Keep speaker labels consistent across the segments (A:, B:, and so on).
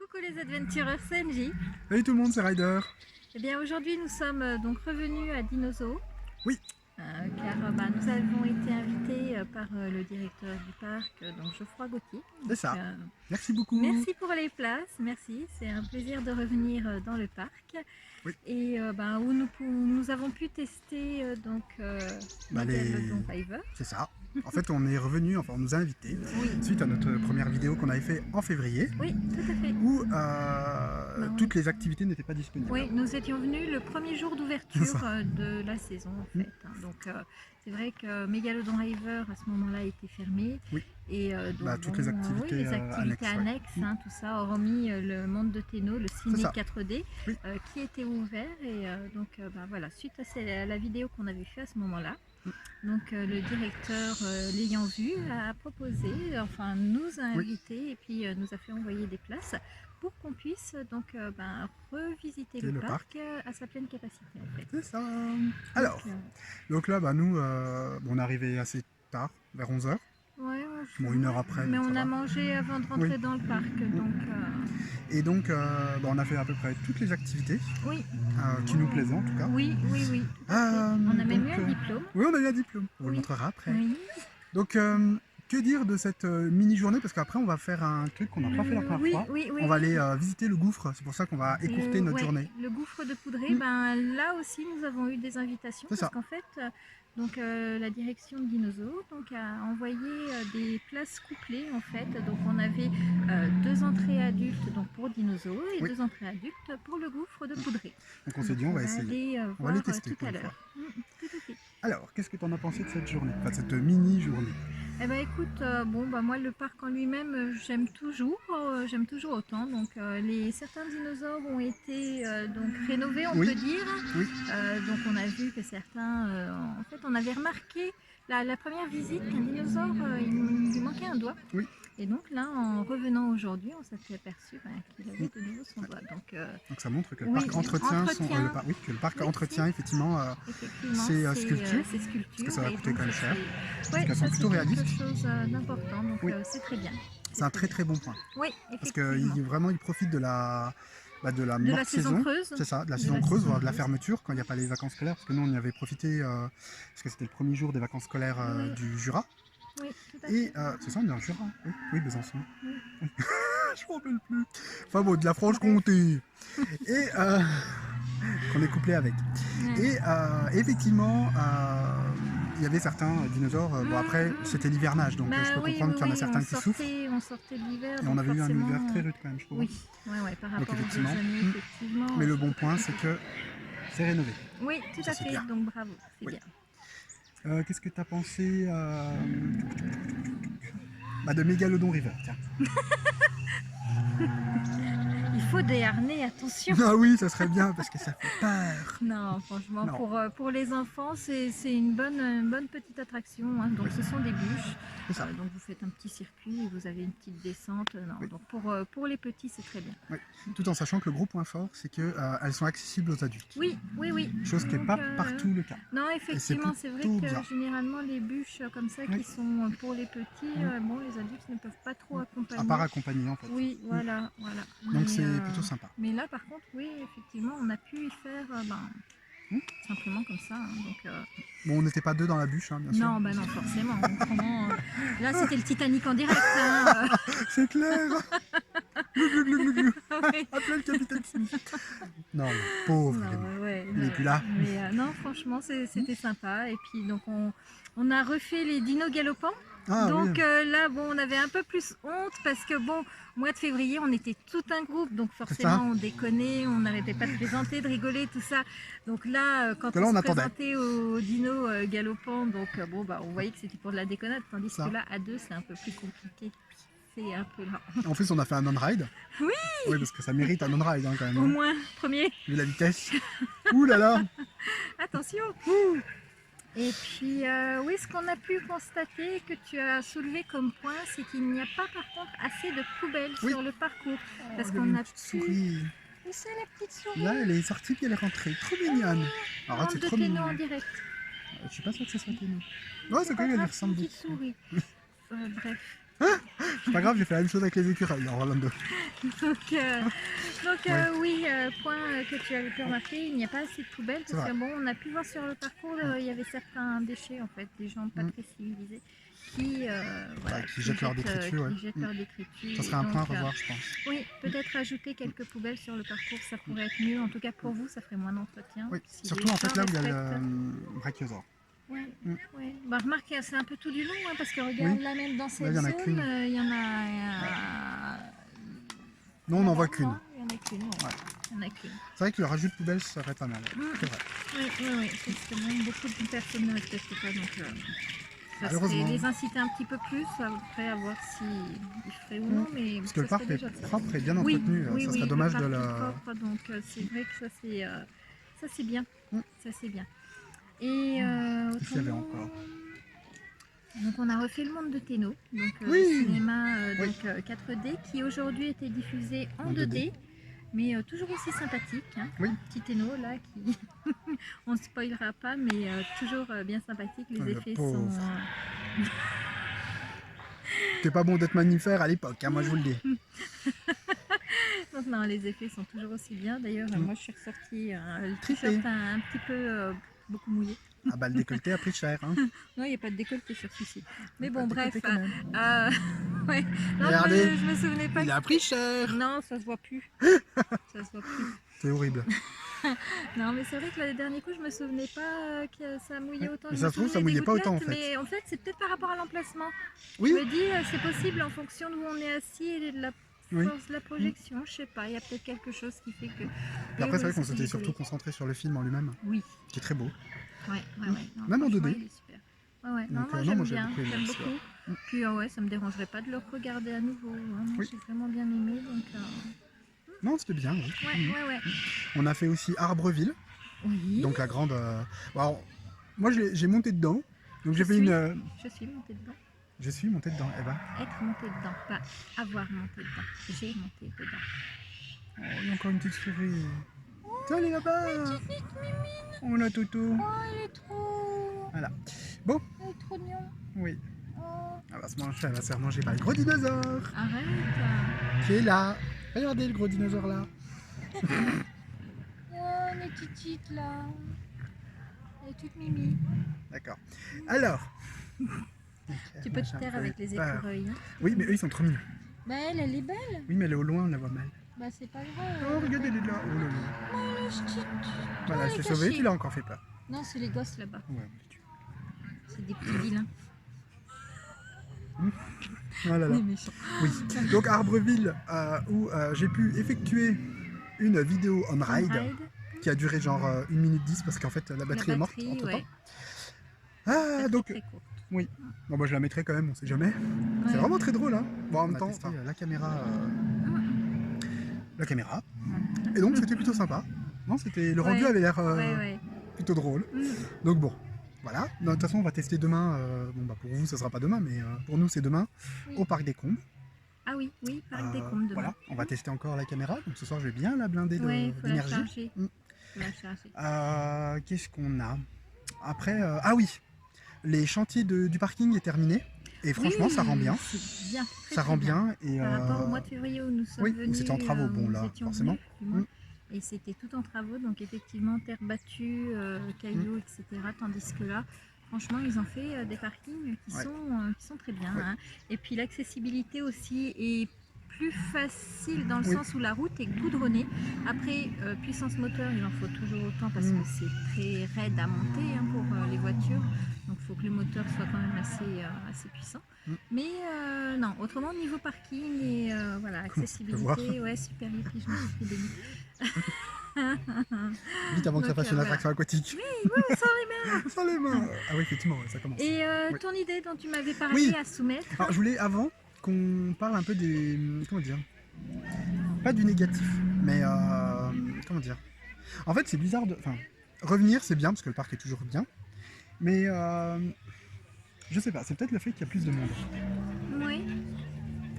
A: Coucou les adventureurs, c'est NJ.
B: Salut tout le monde, c'est Ryder.
A: Eh bien aujourd'hui nous sommes donc revenus à Dinozo.
B: Oui.
A: Car nous avons été invités par le directeur du parc, donc Geoffroy Gauthier.
B: C'est ça. Merci beaucoup.
A: Merci pour les places, merci. C'est un plaisir de revenir dans le parc.
B: Oui.
A: Et où nous avons pu tester Megalodon River.
B: C'est ça. En fait, on est revenu, enfin on nous a invités, suite à notre première vidéo qu'on avait fait en février.
A: Oui, tout à fait.
B: Où toutes les activités n'étaient pas disponibles.
A: Oui, nous étions venus le premier jour d'ouverture de la saison en fait. Donc c'est vrai que Megalodon River à ce moment-là était fermé.
B: Oui.
A: Et
B: toutes les activités,
A: annexes, tout ça, hormis le monde de Tenno, le ciné 4D, qui était ouvert. Et voilà, suite à la vidéo qu'on avait fait à ce moment-là, donc le directeur l'ayant vu a proposé, enfin nous a invités et puis nous a fait envoyer des places pour qu'on puisse donc revisiter le parc à sa pleine capacité en fait.
B: C'est ça. Alors, donc là nous on est arrivé assez tard, vers 11h.
A: Ouais,
B: bon, 1 heure après.
A: Mais on a mangé avant de rentrer dans le parc. Donc,
B: Et donc on a fait à peu près toutes les activités qui nous plaisaient en tout cas.
A: Oui. On a même eu un diplôme.
B: Oui, on a eu un diplôme. On vous le montrera après.
A: Oui.
B: Donc que dire de cette mini-journée? Parce qu'après on va faire un truc qu'on n'a pas fait la première fois. On va aller visiter le gouffre, c'est pour ça qu'on va écourter notre journée.
A: Le gouffre de Poudré, là aussi nous avons eu des invitations. Parce qu'en fait, la direction de Dinozo a envoyé des places couplées en fait. Donc on avait 2 entrées adultes pour Dinozo et 2 entrées adultes pour le gouffre de Poudré.
B: Donc on s'est dit on va essayer. On va les tester
A: tout à l'heure.
B: Alors, qu'est-ce que tu en as pensé de cette journée, enfin cette mini-journée?
A: Eh ben écoute, moi le parc en lui-même j'aime toujours autant. Donc certains dinosaures ont été rénovés, on peut dire.
B: Oui.
A: Donc on a vu que certains, en fait on avait remarqué la première visite qu'un dinosaure il lui manquait un doigt.
B: Oui.
A: Et donc là, en revenant aujourd'hui, on s'est aperçu qu'il avait de nouveau son doigt. Donc
B: ça montre que le parc entretient effectivement ses sculptures. Parce que ça va coûter quand même cher. Parce qu'elles sont plutôt réalistes.
A: C'est quelque chose d'important, donc c'est très bien.
B: C'est un très bon point.
A: Oui,
B: parce qu'il profite de la morte saison. C'est ça, de la saison creuse, voire de la fermeture quand il n'y a pas les vacances scolaires. Parce que nous on y avait profité, parce que c'était le premier jour des vacances scolaires du Jura.
A: Oui, tout à fait.
B: C'est ça, on est dans le Jura. Oui, Besançon. Oui. Je m'en rappelle plus. Enfin bon, de la Franche-Comté. Et qu'on est couplé avec. Et effectivement, il y avait certains dinosaures. Bon, après, c'était l'hivernage, donc je peux comprendre qu'il y en a certains qui souffrent.
A: On sortait de l'hiver.
B: Et on avait eu un hiver très rude quand même, je trouve.
A: Oui, par rapport aux autres années, effectivement.
B: Mais le bon point, c'est que c'est rénové.
A: Oui, tout à fait. Donc bravo, c'est bien.
B: Qu'est-ce que tu as pensé de Megalodon River, tiens.
A: Il faut des harnais, attention.
B: Ah oui, ça serait bien parce que ça fait peur.
A: Non, franchement, pour les enfants, c'est une bonne petite attraction. Donc ce sont des bûches. Donc vous faites un petit circuit et vous avez une petite descente. Donc pour les petits, c'est très bien.
B: Oui. Tout en sachant que le gros point fort, c'est qu'elles sont accessibles aux adultes.
A: Oui.
B: Chose qui n'est pas partout le cas.
A: Non, effectivement, c'est vrai que généralement les bûches comme ça qui sont pour les petits, les adultes ne peuvent pas trop accompagner.
B: À part accompagner en fait.
A: Oui, voilà.
B: Donc c'est plutôt sympa.
A: Mais là par contre, oui, effectivement, on a pu y faire simplement comme ça.
B: Bon, on n'était pas 2 dans la bûche, bien sûr.
A: Non, non, forcément. Là, c'était le Titanic en direct.
B: C'est clair. Appelez le capitaine Smith. Non, mais pauvre. Il n'est plus là.
A: Mais non, franchement, c'était sympa. Et puis, donc, on a refait les dinos galopants. Là, on avait un peu plus honte parce que mois de février, on était tout un groupe, donc forcément on déconnait, on n'arrêtait pas de plaisanter, de rigoler, tout ça. Donc là, quand on se présentait aux dinos galopants, on voyait que c'était pour de la déconnade, tandis que là, à 2, c'est un peu plus compliqué. C'est un peu là.
B: En plus, on a fait un on-ride.
A: Oui.
B: Oui, parce que ça mérite un on-ride quand même.
A: Au moins, premier.
B: Vu la vitesse. Ouh là là.
A: Attention. Et puis, ce qu'on a pu constater que tu as soulevé comme point, c'est qu'il n'y a pas par contre assez de poubelles sur le parcours. Parce qu'on a
B: souris.
A: Où c'est la petite souris?
B: Là, elle est sortie puis elle est rentrée. Trop mignonne.
A: Alors, c'est trop mignon en direct.
B: Je suis pas sûre que ce soit Tenno. Ouais, c'est quoi, elle ressemble beaucoup.
A: Petite souris. Bref.
B: C'est pas grave, j'ai fait la même chose avec les écureuils en Orlando.
A: Oui, point que tu avais pu remarquer, il n'y a pas assez de poubelles parce que bon, on a pu voir sur le parcours, il y avait certains déchets en fait, des gens pas très civilisés qui,
B: qui jettent leur détritus.
A: Leur détritus.
B: Ça serait un point à revoir, je pense.
A: Oui, peut-être ajouter quelques poubelles sur le parcours, ça pourrait être mieux. En tout cas pour vous, ça ferait moins d'entretien.
B: Oui, surtout en fait là où il y a le brachiosaure.
A: Ouais. Bah, remarque, c'est un peu tout du long, hein, parce que regarde là même dans cette zone, il y en a.
B: Non, on n'en voit qu'une.
A: Il y en a qu'une.
B: C'est vrai que le rajout de poubelle serait pas mal. C'est vrai.
A: Oui, parce que même beaucoup de personnes ne respectent pas, donc ça serait les inciter un petit peu plus, après à voir s'ils feraient ou non. Mais
B: parce que le parc est propre et bien entretenu, ça serait dommage de la...
A: propre, donc c'est vrai que ça c'est bien. Ça c'est bien. Et
B: qu'est-ce qu'il y avait encore?
A: Donc on a refait le monde de Téno, donc cinéma 4D qui aujourd'hui était diffusé en 2D, mais toujours aussi sympathique. Hein. Petit Téno là qui, on ne spoilera pas, mais toujours bien sympathique. Les effets sont.
B: C'était pas bon d'être mammifère à l'époque, hein, moi je vous le dis.
A: Donc non, les effets sont toujours aussi bien. D'ailleurs, moi je suis ressortie le t-shirt un petit peu beaucoup mouillé.
B: Ah bah le décolleté a pris cher. Hein.
A: Non, il n'y a pas de décolleté sur celui-ci. Mais bon, bref.
B: Ouais.
A: Non,
B: regardez,
A: je me souvenais pas.
B: Il a pris cher.
A: Non, ça se voit plus. Ça se voit plus.
B: C'est horrible.
A: Non, mais c'est vrai que le dernier coup, je me souvenais pas que ça mouillait autant.
B: Mais ça se trouve, ça mouillait pas autant en fait.
A: Mais en fait, c'est peut-être par rapport à l'emplacement.
B: Oui.
A: Je me dis, c'est possible en fonction d'où on est assis et de la force de la projection. Je sais pas, il y a peut-être quelque chose qui fait que.
B: Et après, c'est vrai qu'on s'était surtout concentré sur le film en lui-même.
A: Oui.
B: Qui est très beau.
A: Ouais. Non,
B: même en 2D.
A: Il est super. Ouais. Non, moi j'aime bien, j'aime beaucoup. Puis ça me dérangerait pas de le regarder à nouveau. Hein. Moi j'ai vraiment bien aimé. Donc,
B: non, c'était bien.
A: Ouais.
B: On a fait aussi Arbreville.
A: Oui.
B: Donc la grande. Alors, moi j'ai monté dedans. Donc j'ai fait une.
A: Je suis montée dedans.
B: Je suis monté dedans. Eh ben.
A: Être monté dedans, pas avoir monté dedans. J'ai monté dedans.
B: Oh, il y a encore une petite souris. Tiens, elle est là-bas. Oh la Toto.
A: Oh, elle est trop.
B: Voilà. Bon.
A: Elle est trop mignon.
B: Oui. Elle va se faire manger par le gros dinosaure.
A: Arrête.
B: Qui est là. Regardez le gros dinosaure là.
A: Oh, elle est petite là. Elle est toute mimi.
B: D'accord. Alors.
A: Tu peux te taire avec les écureuils. Hein.
B: Oui, mais eux ils sont trop mignons.
A: Bah elle est belle.
B: Oui, mais elle est au loin, on la voit mal.
A: Bah c'est pas grave.
B: Oh, regardez, elle est là. Oh là là.
A: Oh,
B: voilà, je t'ai sauvé, tu l'as encore fait peur.
A: Non, c'est les gosses là-bas.
B: Ouais,
A: c'est des petits vilains.
B: Voilà. Oui. Donc Arbreville, où j'ai pu effectuer une vidéo on ride qui a duré genre 1 minute 10 parce qu'en fait la batterie est morte entre temps. Ah, donc.
A: Très courte.
B: Oui. Bon, moi je la mettrai quand même, on sait jamais. C'est vraiment très drôle, hein. Bon, en même temps, la caméra. Et donc c'était plutôt sympa. Non, c'était le rendu avait l'air plutôt drôle. Donc bon. Voilà, de toute façon on va tester demain, bon bah pour vous ça sera pas demain, mais pour nous c'est demain, au Parc des Combes.
A: Ah oui, Parc des Combes demain.
B: Voilà, on va tester encore la caméra, donc ce soir je vais bien la blinder d'énergie. Qu'est-ce qu'on a? Après, ah oui, les chantiers du parking est terminé, et franchement ça rend bien.
A: Bien
B: ça rend bien. Et,
A: par rapport au mois de février où nous sommes venus,
B: c'était en travaux, bon là, forcément.
A: Et c'était tout en travaux, donc effectivement terre battue, cailloux, etc. Tandis que là, franchement, ils ont fait des parkings qui sont très bien. Hein. Et puis l'accessibilité aussi est plus facile dans le sens où la route est goudronnée. Après, puissance moteur, il en faut toujours autant parce que c'est très raide à monter pour les voitures. Donc il faut que le moteur soit quand même assez puissant. Mais non, autrement niveau parking et voilà, accessibilité, super. Et puis je me suis fait des
B: vite avant que ça fasse une attraction aquatique.
A: Oui, sans les mains.
B: Ah oui, effectivement, ça commence.
A: Et ton idée dont tu m'avais parlé à soumettre.
B: Alors je voulais avant qu'on parle un peu des... Comment dire? Pas du négatif, mais comment dire? En fait c'est bizarre de... Enfin, revenir c'est bien parce que le parc est toujours bien. Mais je sais pas, c'est peut-être le fait qu'il y a plus de monde.
A: Oui.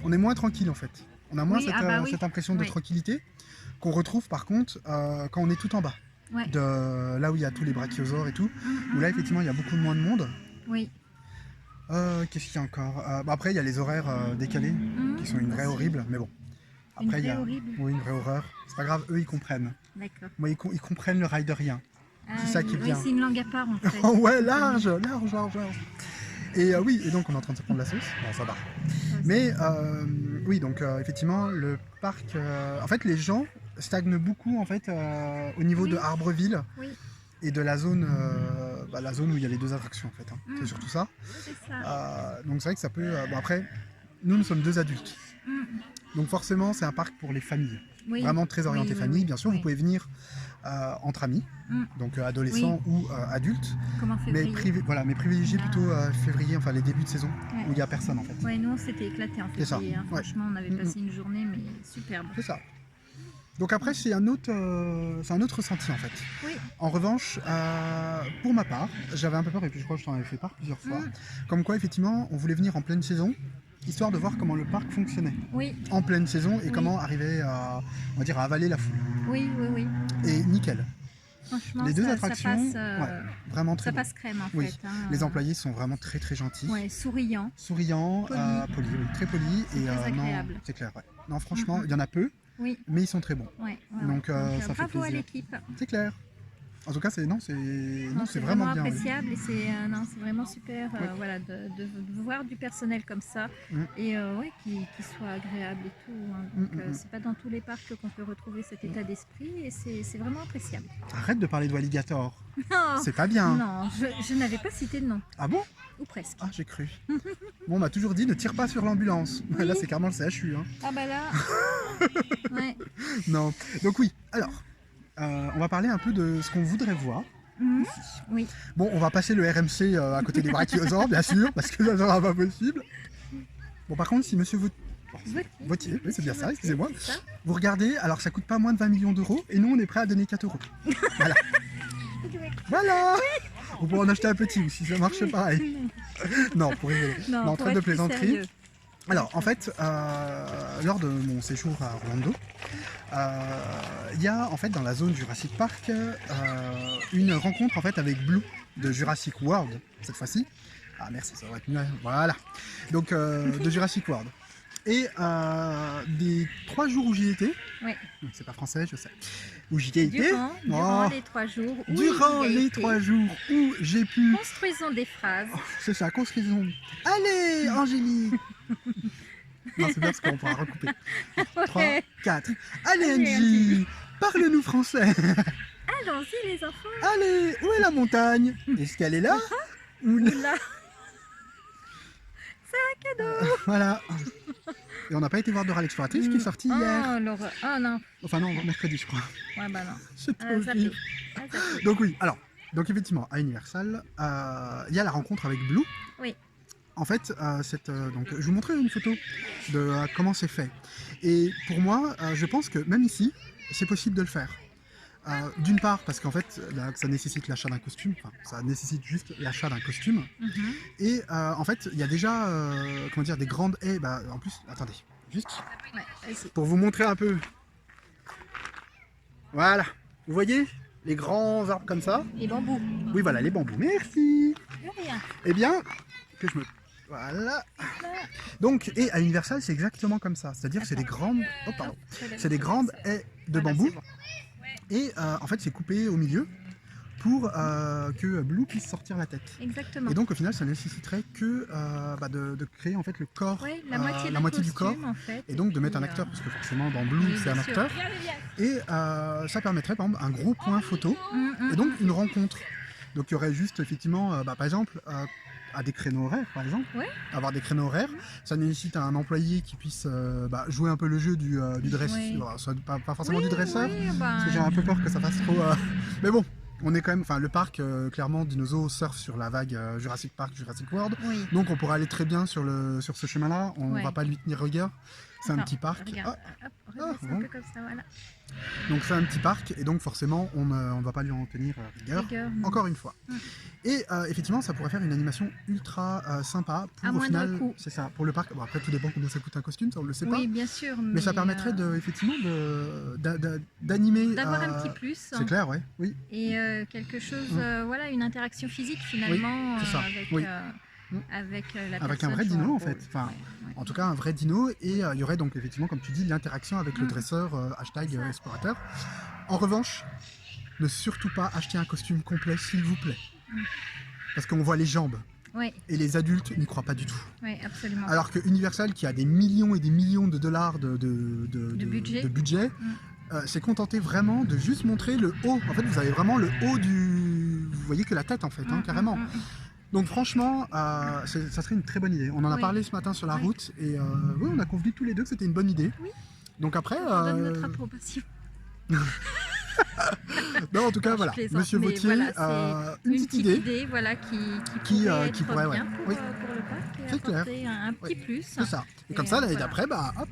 B: On est moins tranquille en fait. On a moins cette impression de tranquillité qu'on retrouve par contre quand on est tout en bas. De là où il y a tous les brachiosaures et tout. Où là effectivement il y a beaucoup moins de monde.
A: Oui.
B: Qu'est-ce qu'il y a encore? Après, il y a les horaires décalés, qui sont une vraie horrible, mais bon. Après, il y a
A: horrible.
B: oui, une vraie horreur. C'est pas grave, eux, ils comprennent.
A: D'accord.
B: Moi, ils comprennent le riderien. C'est ça qui est bien.
A: Oui, c'est une langue à part, en fait.
B: Oh ouais, large. Et oui, et donc on est en train de se prendre la sauce. Bon, ça va. Mais oui, donc effectivement, le parc... en fait, les gens stagnent beaucoup en fait, au niveau de Arbreville et de la zone où il y a les 2 attractions en fait. Hein. C'est surtout ça.
A: C'est ça.
B: Donc c'est vrai que ça peut... bon, après, nous sommes 2 adultes. Donc forcément, c'est un parc pour les familles. Vraiment très orienté famille. Bien sûr, vous pouvez venir entre amis, donc adolescents ou adultes. Mais privilégiez plutôt février, enfin les débuts de saison, où il n'y a personne en fait.
A: Ouais, nous on s'était éclaté en février. Hein. Franchement, on avait passé une journée, mais superbe.
B: C'est ça. Donc après, c'est un autre ressenti en fait. En revanche, pour ma part, j'avais un peu peur, et puis je crois que je t'en avais fait part plusieurs fois, comme quoi effectivement, on voulait venir en pleine saison, histoire de voir comment le parc fonctionnait en pleine saison et comment arriver à, on va dire, à avaler la foule.
A: Oui.
B: Et nickel.
A: Franchement,
B: les 2 attractions,
A: ça passe,
B: vraiment très
A: ça passe crème en fait. Hein.
B: Les employés sont vraiment très très gentils.
A: Souriants.
B: Polis, très polis.
A: Et très agréable.
B: C'est clair, Non, franchement, il y en a peu, mais ils sont très bons. Donc ça fait
A: bravo
B: plaisir.
A: à l'équipe.
B: C'est clair. En tout cas, c'est
A: vraiment
B: bien.
A: Appréciable et c'est vraiment super de voir du personnel comme ça et qui soit agréable et tout. Hein. Donc c'est pas dans tous les parcs qu'on peut retrouver cet état d'esprit et c'est vraiment appréciable.
B: Arrête de parler d'alligator.
A: Non,
B: c'est pas bien.
A: Non, je n'avais pas cité de nom.
B: Ah bon?
A: Ou presque.
B: Ah, j'ai cru. Bon, on m'a toujours dit ne tire pas sur l'ambulance. Là, c'est carrément le CHU. Hein.
A: Ah bah là.
B: Non. Donc oui. Alors. On va parler un peu de ce qu'on voudrait voir.
A: Oui.
B: Bon, on va passer le RMC à côté des brachiosaures, bien sûr, parce que ça ne sera pas possible. Bon, par contre, si monsieur Vautier, oui, c'est bien ça, excusez-moi. Vous regardez, alors ça coûte pas moins de 20 millions d'euros, et nous, on est prêt à donner 4 euros. Voilà. Voilà. On pourrait en acheter un petit, si ça marche pareil. Non, pour rigoler. Non, en train de plaisanterie. Alors, en fait, lors de mon séjour à Orlando, il y a en fait dans la zone Jurassic Park une rencontre en fait avec Blue de Jurassic World cette fois-ci. Ah merci, ça aurait été mieux. Voilà. Donc de Jurassic World. Et des 3 jours où j'y étais, c'est pas français, je sais, où j'y ai été.
A: Durant les 3 jours où
B: où j'ai pu...
A: Construisons des phrases.
B: C'est ça, construisons. Allez, Angélique. Non, c'est bien parce qu'on pourra recouper. 3, 4. Allez, Angie, parle-nous français.
A: Allons-y, les enfants.
B: Allez, où est la montagne? Est-ce qu'elle est là? Ou
A: là? C'est un cadeau.
B: Voilà. Et on n'a pas été voir Dora l'exploratrice qui est sortie hier.
A: Oh non.
B: Enfin non, mercredi je crois.
A: Ouais bah non.
B: C'est pas horrible. Donc oui, alors, donc effectivement, à Universal, il y a la rencontre avec Blue.
A: Oui.
B: En fait, donc, je vous montrerai une photo de comment c'est fait. Et pour moi, je pense que même ici, c'est possible de le faire. D'une part, parce qu'en fait, ça nécessite l'achat d'un costume. Enfin, ça nécessite juste l'achat d'un costume. Et en fait, il y a déjà, comment dire, des grandes haies. En plus, attendez, juste pour vous montrer un peu. Voilà, vous voyez les grands arbres comme ça.
A: Les bambous.
B: Oui, voilà, les bambous. Merci.
A: De rien.
B: Eh bien, que je me... Voilà. Donc, et à Universal, c'est exactement comme ça. C'est-à-dire que c'est des grandes... Oh, pardon. C'est des grandes haies de bambou. Et en fait, c'est coupé au milieu pour que Blue puisse sortir la tête.
A: Exactement.
B: Et donc, au final, ça nécessiterait que de créer en fait le corps,
A: la moitié
B: du corps,
A: en fait,
B: et donc de mettre un acteur, parce que forcément, dans Blue, c'est un acteur. Et ça permettrait, par exemple, un gros point photo, et donc une rencontre. Donc, il y aurait juste, effectivement, par exemple... à des créneaux horaires par exemple, avoir des créneaux horaires, ça nécessite un employé qui puisse jouer un peu le jeu du dresseur, pas forcément du dresseur, parce que j'ai un peu peur que ça fasse trop... Mais bon, on est quand même, enfin le parc, clairement, Dinosaur surfe sur la vague Jurassic Park, Jurassic World, donc on pourrait aller très bien sur ce chemin-là, on va pas lui tenir rigueur, c'est un petit parc.
A: Regarde, un peu comme ça, voilà.
B: Donc c'est un petit parc et donc forcément on ne va pas lui en tenir rigueur, encore une fois. Et effectivement ça pourrait faire une animation ultra sympa pour au final, c'est ça, pour le parc. Bon, après tout dépend combien ça coûte un costume, ça on le sait pas.
A: Oui bien sûr.
B: Mais ça permettrait effectivement d'animer.
A: D'avoir un petit plus.
B: C'est clair, oui.
A: Et quelque chose, voilà, une interaction physique finalement
B: c'est ça.
A: avec... avec la
B: avec
A: personne
B: un vrai
A: sur
B: dino en
A: rôle.
B: fait. Enfin,
A: Ouais.
B: en tout cas, un vrai dino. Et il y aurait donc effectivement, comme tu dis, l'interaction avec le dresseur hashtag
A: Ça.
B: explorateur. En revanche, ne surtout pas acheter un costume complet, s'il vous plaît. Parce qu'on voit les jambes.
A: Oui,
B: Et les adultes n'y croient pas du tout.
A: oui, absolument.
B: Alors que Universal, qui a des millions et des millions de dollars de budget, s'est contenté vraiment de juste montrer le haut. En fait, vous avez vraiment le haut du... Vous voyez que la tête, en fait, carrément. Donc franchement, ça serait une très bonne idée. On en a parlé ce matin sur la route, et oui, on a convenu tous les deux que c'était une bonne idée.
A: Oui.
B: Donc après...
A: On donne notre approbation.
B: Non, en tout cas,
A: Non,
B: voilà,
A: je plaisante,
B: Monsieur
A: mais
B: Vautier,
A: voilà,
B: une petite idée.
A: voilà, qui pourrait être bien pour le parc et
B: C'est clair.
A: apporter un petit plus.
B: C'est ça. Et comme ça, l'année d'après, bah hop,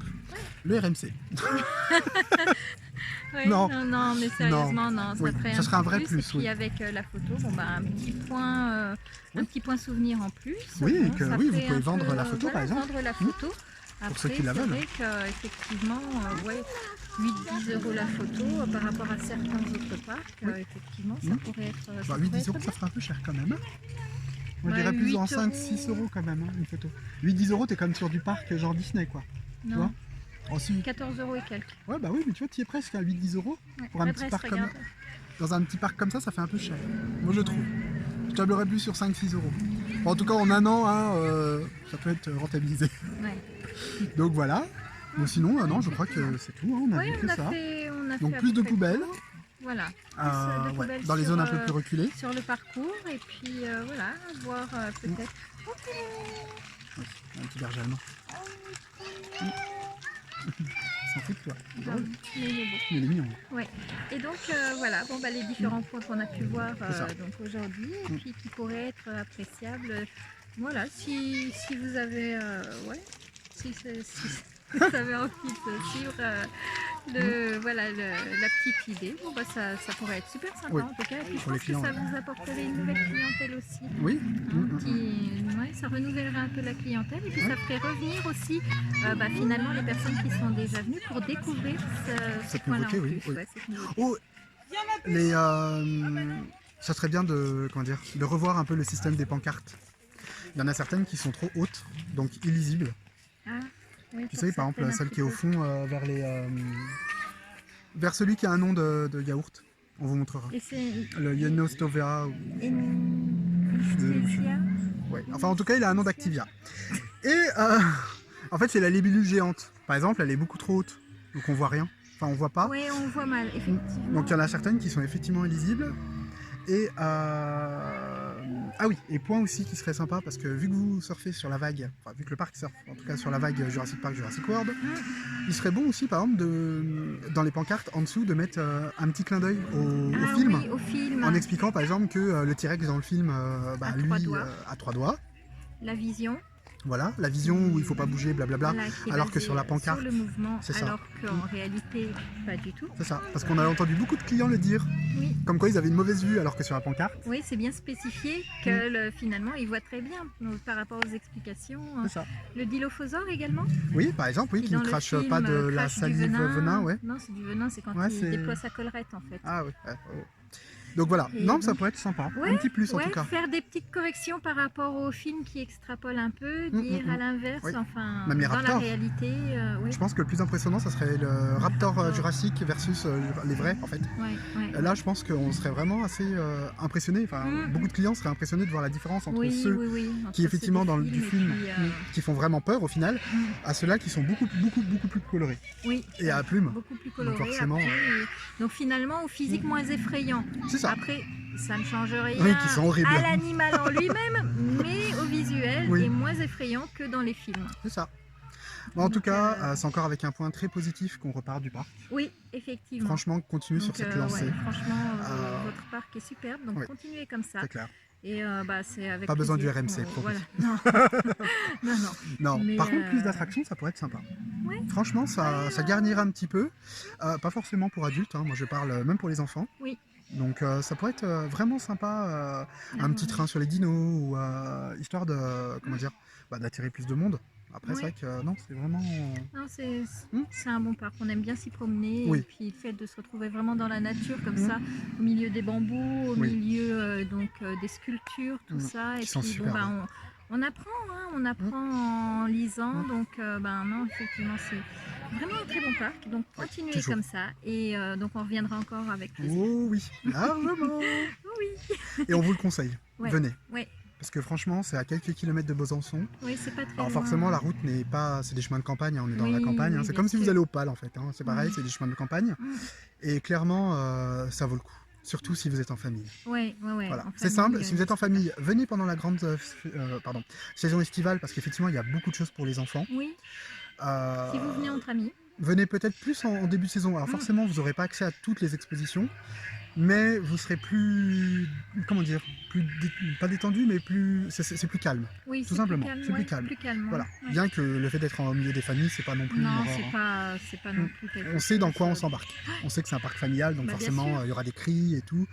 B: le RMC.
A: Ouais,
B: Non.
A: non, mais sérieusement, non, ça
B: Oui,
A: ferait
B: ça serait un vrai
A: petit
B: plus,
A: Et puis avec la photo, bon, bah, un petit point souvenir en plus.
B: Oui,
A: Bon,
B: et que
A: ça
B: oui, vous
A: fait
B: pouvez
A: un
B: vendre
A: peu,
B: la photo, par exemple.
A: Vendre la photo. Après,
B: ceux qui la veulent.
A: C'est vrai qu'effectivement, 8-10 € la photo par rapport à certains autres parcs, effectivement, ça pourrait être.
B: Bah, 8-10 €, ça ferait un peu cher quand même. Moi, je dirais plus en 5-6 € quand même, une photo. 8-10 €, t'es quand même sur du parc genre Disney, quoi.
A: Non.
B: Tu vois aussi.
A: 14 € et quelques.
B: Ouais, bah oui, mais tu vois, tu y es presque à 8-10 €. Pour un petit parc comme... Dans un petit parc comme ça fait un peu cher. Moi, je trouve. Je tablerais plus sur 5-6 €. Bon, en tout cas, en un an, ça peut être rentabilisé.
A: Ouais.
B: Donc voilà. Bon, sinon, non, je crois que c'est tout. On a vu que ça. Donc plus de poubelles.
A: Voilà.
B: Dans les zones un peu plus reculées.
A: Sur le parcours. Et puis voilà, voir peut-être.
B: Un petit berger allemand. S'en fout de toi.
A: Mais il est beau.
B: Il est mignon.
A: Ouais. Et donc voilà, bon, bah, les différents points qu'on a pu voir donc aujourd'hui et puis qui pourraient être appréciables. Voilà, si vous avez si vous avez envie de suivre voilà, la petite idée, bon, bah, ça pourrait être super sympa en tout cas. Et puis je pense que ça vous apporterait une nouvelle clientèle aussi.
B: Oui.
A: Ça renouvellerait un peu la clientèle et puis ça ferait revenir aussi finalement les personnes qui sont déjà venues pour découvrir ce point-là en plus. Ouais, cette nouveauté.
B: Ça serait bien de revoir un peu le système des pancartes. Il y en a certaines qui sont trop hautes, donc illisibles.
A: Oui,
B: tu sais, par exemple, celle qui est au fond vers celui qui a un nom de yaourt. On vous montrera. Le Yenostovera. Ouais. Enfin, en tout cas, il a un nom d'Activia. Et en fait, c'est la libellule géante. Par exemple, elle est beaucoup trop haute, donc on voit rien. Enfin, on voit pas.
A: Oui, on voit mal, effectivement.
B: Donc, il y en a certaines qui sont effectivement illisibles. Et ah oui, et point aussi qui serait sympa, parce que vu que vous surfez sur la vague, enfin vu que le parc surfe, en tout cas sur la vague Jurassic Park, Jurassic World, il serait bon aussi par exemple dans les pancartes en dessous de mettre un petit clin d'œil au film,
A: oui, au film,
B: en expliquant par exemple que le T-Rex dans le film, lui a 3 doigts.
A: La vision.
B: Voilà, la vision où il ne faut pas bouger, blablabla, alors que sur la pancarte,
A: sur le mouvement,
B: c'est ça.
A: Alors qu'en réalité, pas du tout.
B: C'est ça, parce qu'on a entendu beaucoup de clients le dire, comme quoi ils avaient une mauvaise vue alors que sur la pancarte.
A: Oui, c'est bien spécifié que finalement ils voient très bien par rapport aux explications.
B: C'est ça.
A: Le dilophosaure également.
B: Oui, par exemple, qui ne crache pas de la salive venin. Ouais.
A: Non, c'est du venin, c'est quand il déploie sa collerette en fait.
B: Ah oui. Donc voilà, ça pourrait être sympa, un petit plus en tout cas.
A: Faire des petites corrections par rapport au film qui extrapole un peu, dire à l'inverse, enfin,
B: même les
A: dans
B: raptors.
A: La réalité.
B: Je pense que le plus impressionnant, ça serait le Raptor Jurassic versus les vrais en fait. Là, je pense qu'on serait vraiment assez impressionnés, enfin, beaucoup de clients seraient impressionnés de voir la différence entre ceux qui effectivement dans du film qui font vraiment peur au final, à ceux-là qui sont beaucoup plus colorés.
A: Oui.
B: Et à plumes.
A: Beaucoup plus colorés.
B: Donc forcément.
A: Donc finalement, au physique moins effrayant.
B: C'est ça.
A: Après, ça ne change rien
B: qui sont horribles.
A: à l'animal en lui-même, mais au visuel est moins effrayant que dans les films.
B: C'est ça. Bon, en tout cas, c'est encore avec un point très positif qu'on repart du parc.
A: Oui, effectivement.
B: Franchement, continuez sur cette lancée.
A: Franchement, votre parc est superbe, donc continuez comme ça.
B: C'est clair.
A: Et c'est avec
B: pas besoin du
A: plaisir
B: RMC.
A: voilà. Non.
B: Mais, par contre, plus d'attractions, ça pourrait être sympa.
A: Ouais.
B: Franchement, ça garnira un petit peu. Pas forcément pour adultes, moi je parle même pour les enfants.
A: Oui.
B: Donc ça pourrait être vraiment sympa, un petit train sur les dinos, ou histoire de, d'attirer plus de monde. Après, c'est vrai que non, c'est vraiment...
A: Non, c'est un bon parc, on aime bien s'y promener, et puis le fait de se retrouver vraiment dans la nature comme ça, au milieu des bambous, au milieu des sculptures, tout ça, et puis on apprend en lisant, donc non, effectivement, c'est vraiment un très bon parc, donc continuez
B: toujours.
A: comme ça, et donc on reviendra encore avec plaisir.
B: Oh oui, largement.
A: Oui,
B: Et on vous le conseille,
A: ouais,
B: venez.
A: ouais,
B: Parce que franchement, c'est à quelques kilomètres de Besançon.
A: oui, c'est pas très
B: Alors
A: loin.
B: forcément, la route n'est pas... C'est des chemins de campagne, hein, on est dans la
A: Oui,
B: campagne. Hein.
A: oui,
B: C'est
A: bien
B: comme si vous
A: sûr.
B: allez au PAL en fait. Hein. C'est pareil, c'est des chemins de campagne. Et clairement, ça vaut le coup. Surtout si vous êtes en famille.
A: Ouais,
B: Voilà.
A: en
B: C'est
A: famille,
B: simple, si vous êtes en famille, venez pendant la grande saison estivale parce qu'effectivement, il y a beaucoup de choses pour les enfants.
A: Oui,
B: Euh,
A: si vous venez entre amis.
B: Venez peut-être plus en début de saison. Alors forcément, vous n'aurez pas accès à toutes les expositions, mais vous serez plus, comment dire, pas détendu, mais plus, c'est plus calme.
A: Oui,
B: Tout simplement, c'est
A: ouais,
B: plus calme. Voilà.
A: Ouais.
B: Bien que le fait d'être au milieu des familles, c'est pas non plus une
A: Non,
B: horreur.
A: c'est pas non plus quelque
B: On sait
A: chose,
B: dans quoi on s'embarque. On sait que c'est un parc familial, donc
A: bien
B: forcément,
A: sûr.
B: il y aura des cris et tout.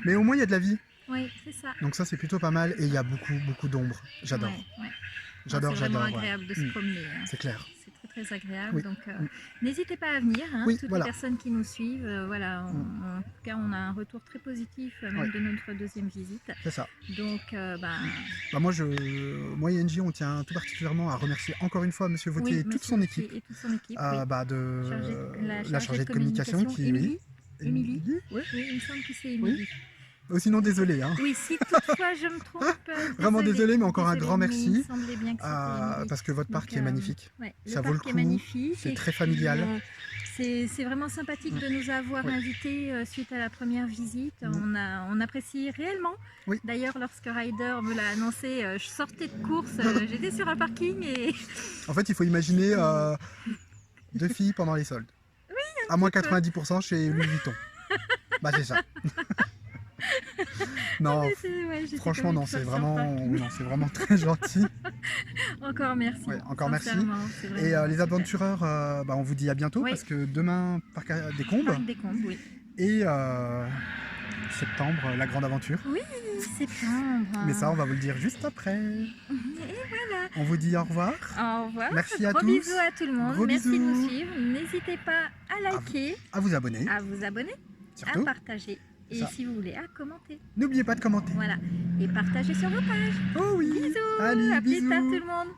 B: Mais au moins, il y a de la vie.
A: Oui, c'est ça.
B: Donc ça, c'est plutôt pas mal. Et il y a beaucoup d'ombre. J'adore.
A: Ouais.
B: J'adore.
A: C'est vraiment agréable de se promener. Hein.
B: C'est clair.
A: C'est très agréable.
B: Oui.
A: Donc, n'hésitez pas à venir. Hein,
B: Oui,
A: toutes
B: voilà.
A: les personnes qui nous suivent. En tout cas, on a un retour très positif, même de notre deuxième visite.
B: C'est ça.
A: Donc,
B: moi et NJ, on tient tout particulièrement à remercier encore une fois Monsieur Vautier et toute son équipe. De la chargée de communication qui...
A: Émilie.
B: Oui.
A: Oui, il me semble que c'est Émilie.
B: Sinon, désolé. Hein.
A: Oui, si toutefois je me trompe.
B: Vraiment désolé, mais encore un grand merci.
A: Il me semblait bien que c'était
B: parce que votre parc est magnifique.
A: Ouais,
B: ça vaut le coup. C'est très familial.
A: C'est vraiment sympathique de nous avoir invités suite à la première visite. On apprécie réellement.
B: Oui.
A: D'ailleurs, lorsque Ryder me l'a annoncé, je sortais de course, j'étais sur un parking et...
B: En fait, il faut imaginer 2 filles pendant les soldes.
A: Oui,
B: à moins 90% chez Louis Vuitton. Bah c'est ça. Non, franchement non, c'est vraiment très gentil.
A: Encore merci.
B: Ouais, encore merci. Et les aventureurs, on vous dit à bientôt parce que demain, Parc des Combes.
A: Parc des Combes, oui.
B: Et septembre, la grande aventure.
A: Oui, septembre.
B: Mais ça, on va vous le dire juste après.
A: Et voilà.
B: On vous dit au revoir.
A: Au revoir.
B: Merci à tous.
A: Gros bisous à tout le monde.
B: Gros
A: merci
B: bisous.
A: de nous suivre. N'hésitez pas à liker.
B: À vous abonner.
A: Surtout. À partager. Et si vous voulez, à commenter.
B: N'oubliez pas de commenter.
A: Voilà. Et partagez sur vos pages.
B: Oh oui.
A: Bisous.
B: Allez,
A: à
B: bisous.
A: plus tard tout le monde.